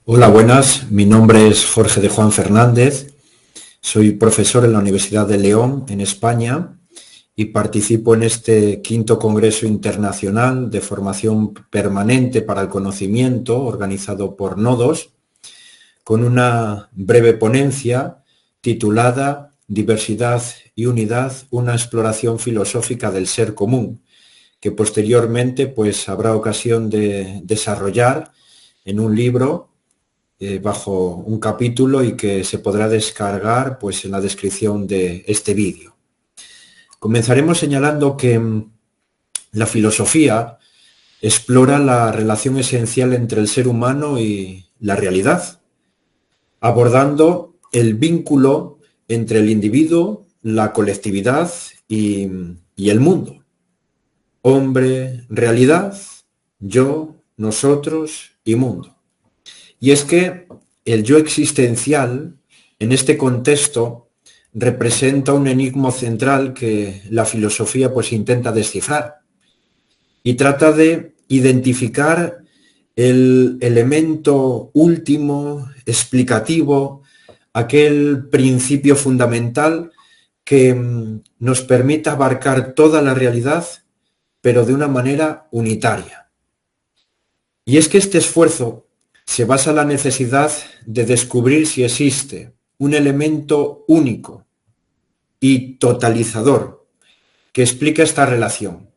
Hola, buenas. Mi nombre es Jorge de Juan Fernández. Soy profesor en la Universidad de León, en España, y participo en este quinto Congreso Internacional de Formación Permanente para el Conocimiento, organizado por Nodos, con una breve ponencia titulada Diversidad y Unidad, una exploración filosófica del ser común, que posteriormente pues, habrá ocasión de desarrollar en un libro bajo un capítulo y que se podrá descargar pues, en la descripción de este vídeo. Comenzaremos señalando que la filosofía explora la relación esencial entre el ser humano y la realidad, abordando el vínculo entre el individuo, la colectividad y el mundo. Hombre, realidad, yo, nosotros y mundo. Y es que el yo existencial, en este contexto, representa un enigma central que la filosofía pues intenta descifrar y trata de identificar el elemento último, explicativo, aquel principio fundamental que nos permita abarcar toda la realidad, pero de una manera unitaria. Y es que este esfuerzo se basa en la necesidad de descubrir si existe un elemento único y totalizador que explica esta relación.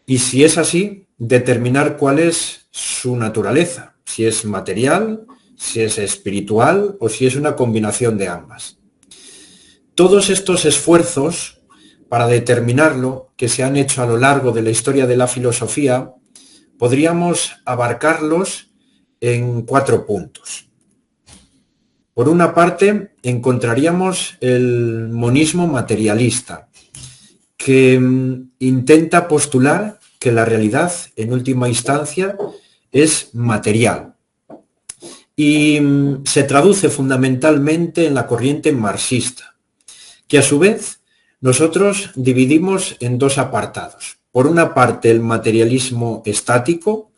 Y si es así, determinar cuál es su naturaleza, si es material, si es espiritual o si es una combinación de ambas. Todos estos esfuerzos para determinarlo, que se han hecho a lo largo de la historia de la filosofía, podríamos abarcarlos en 4 puntos. Por una parte, encontraríamos el monismo materialista, que intenta postular que la realidad, en última instancia, es material. Y se traduce fundamentalmente en la corriente marxista, que a su vez nosotros dividimos en 2 apartados. Por una parte, el materialismo estático,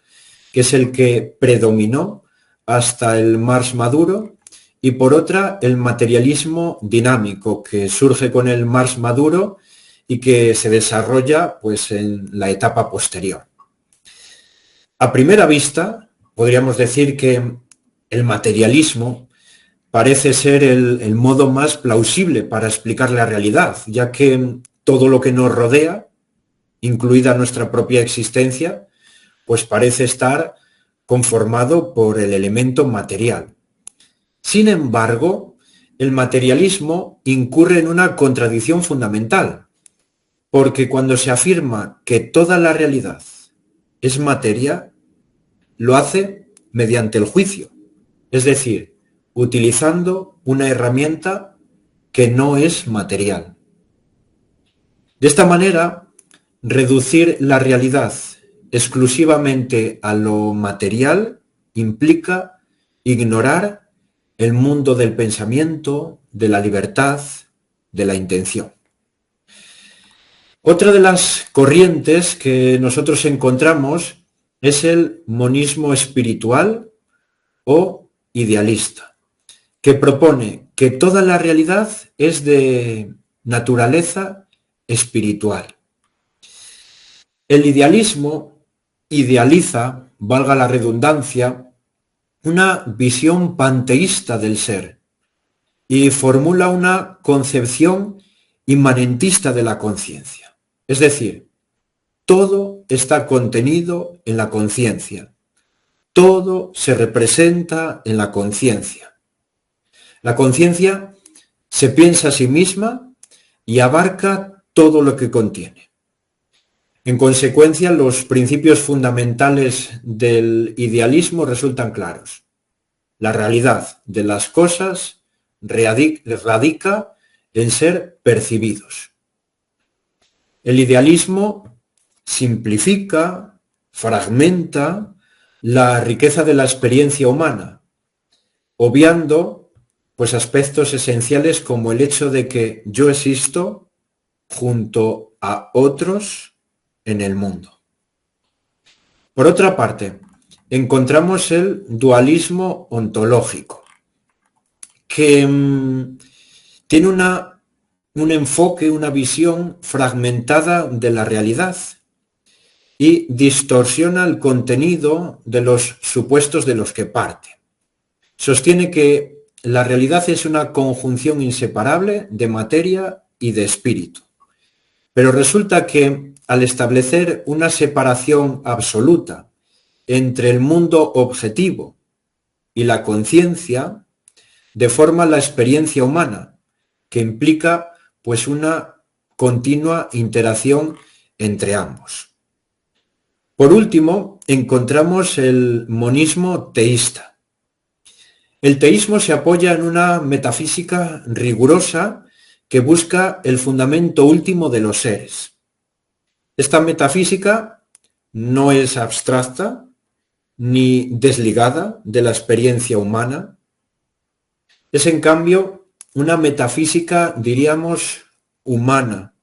que es el que predominó hasta el Marx maduro, y por otra, el materialismo dinámico, que surge con el Marx maduro y que se desarrolla pues, en la etapa posterior. A primera vista, podríamos decir que el materialismo parece ser el modo más plausible para explicar la realidad, ya que todo lo que nos rodea, incluida nuestra propia existencia, pues parece estar conformado por el elemento material. Sin embargo, el materialismo incurre en una contradicción fundamental, porque cuando se afirma que toda la realidad es materia, lo hace mediante el juicio, es decir, utilizando una herramienta que no es material. De esta manera, reducir la realidad exclusivamente a lo material implica ignorar el mundo del pensamiento, de la libertad, de la intención. Otra de las corrientes que nosotros encontramos es el monismo espiritual o idealista, que propone que toda la realidad es de naturaleza espiritual. El idealismo idealiza, valga la redundancia, una visión panteísta del ser y formula una concepción inmanentista de la conciencia. Es decir, todo está contenido en la conciencia, todo se representa en la conciencia. La conciencia se piensa a sí misma y abarca todo lo que contiene. En consecuencia, los principios fundamentales del idealismo resultan claros. La realidad de las cosas radica en ser percibidos. El idealismo simplifica, fragmenta la riqueza de la experiencia humana, obviando pues, aspectos esenciales como el hecho de que yo existo junto a otros en el mundo. Por otra parte, encontramos el dualismo ontológico, que tiene un enfoque, una visión fragmentada de la realidad y distorsiona el contenido de los supuestos de los que parte. Sostiene que la realidad es una conjunción inseparable de materia y de espíritu. Pero resulta que al establecer una separación absoluta entre el mundo objetivo y la conciencia, deforma la experiencia humana, que implica pues una continua interacción entre ambos. Por último, encontramos el monismo teísta. El teísmo se apoya en una metafísica rigurosa que busca el fundamento último de los seres. Esta metafísica no es abstracta ni desligada de la experiencia humana. Es en cambio una metafísica, diríamos, humana,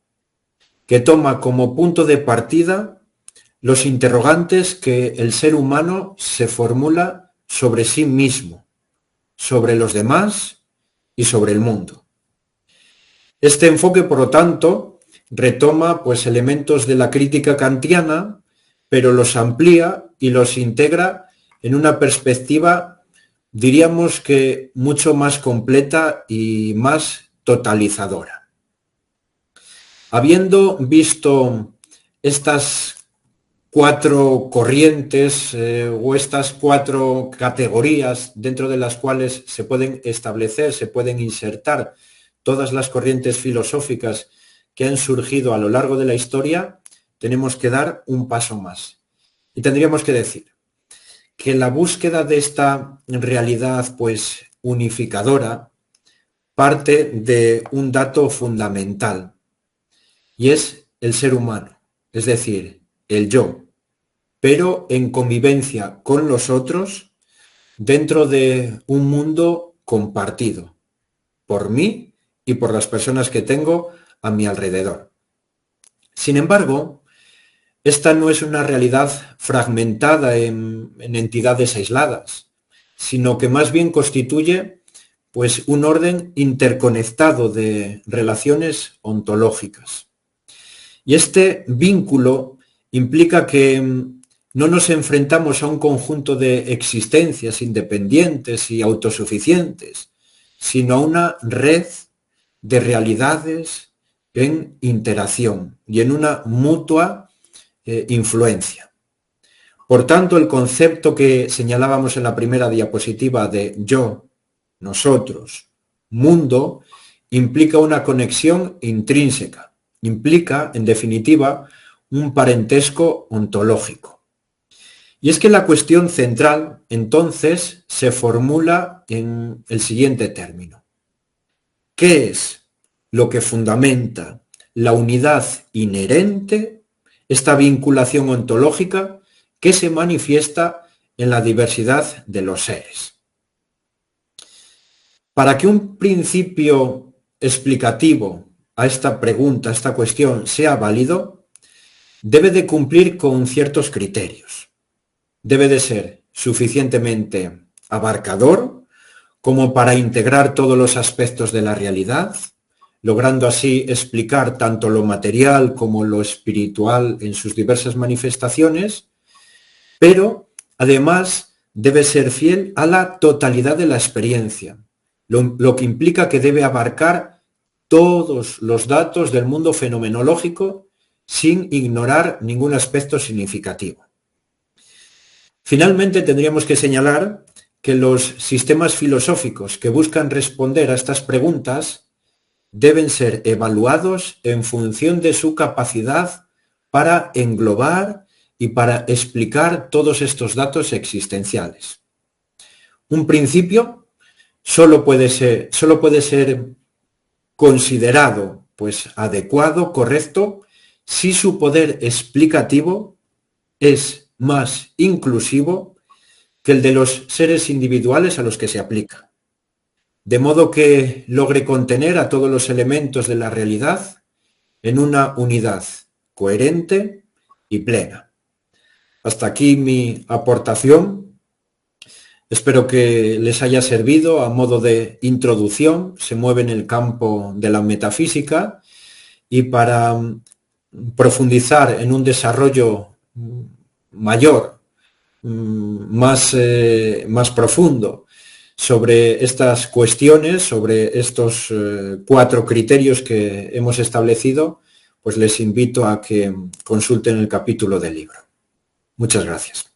que toma como punto de partida los interrogantes que el ser humano se formula sobre sí mismo, sobre los demás y sobre el mundo. Este enfoque, por lo tanto, retoma pues elementos de la crítica kantiana, pero los amplía y los integra en una perspectiva, diríamos que mucho más completa y más totalizadora. Habiendo visto estas cuatro corrientes o estas cuatro categorías dentro de las cuales se pueden establecer, se pueden insertar todas las corrientes filosóficas que han surgido a lo largo de la historia, tenemos que dar un paso más. Y tendríamos que decir que la búsqueda de esta realidad pues unificadora parte de un dato fundamental, y es el ser humano, es decir, el yo, pero en convivencia con los otros dentro de un mundo compartido por mí y por las personas que tengo a mi alrededor. Sin embargo, esta no es una realidad fragmentada en entidades aisladas, sino que más bien constituye pues un orden interconectado de relaciones ontológicas. Y este vínculo implica que no nos enfrentamos a un conjunto de existencias independientes y autosuficientes, sino a una red de realidades en interacción y en una mutua influencia. Por tanto, el concepto que señalábamos en la primera diapositiva de yo, nosotros, mundo, implica una conexión intrínseca, implica, en definitiva, un parentesco ontológico. Y es que la cuestión central, entonces, se formula en el siguiente término. ¿Qué es lo que fundamenta la unidad inherente, esta vinculación ontológica que se manifiesta en la diversidad de los seres? Para que un principio explicativo a esta pregunta, a esta cuestión, sea válido, debe de cumplir con ciertos criterios. Debe de ser suficientemente abarcador como para integrar todos los aspectos de la realidad, logrando así explicar tanto lo material como lo espiritual en sus diversas manifestaciones, pero además debe ser fiel a la totalidad de la experiencia, lo que implica que debe abarcar todos los datos del mundo fenomenológico sin ignorar ningún aspecto significativo. Finalmente, tendríamos que señalar que los sistemas filosóficos que buscan responder a estas preguntas deben ser evaluados en función de su capacidad para englobar y para explicar todos estos datos existenciales. Un principio solo puede ser considerado pues adecuado, correcto, si su poder explicativo es más inclusivo que el de los seres individuales a los que se aplica, de modo que logre contener a todos los elementos de la realidad en una unidad coherente y plena. Hasta aquí mi aportación. Espero que les haya servido a modo de introducción. Se mueve en el campo de la metafísica y para profundizar en un desarrollo mayor, más profundo sobre estas cuestiones, sobre estos 4 criterios que hemos establecido, pues les invito a que consulten el capítulo del libro. Muchas gracias.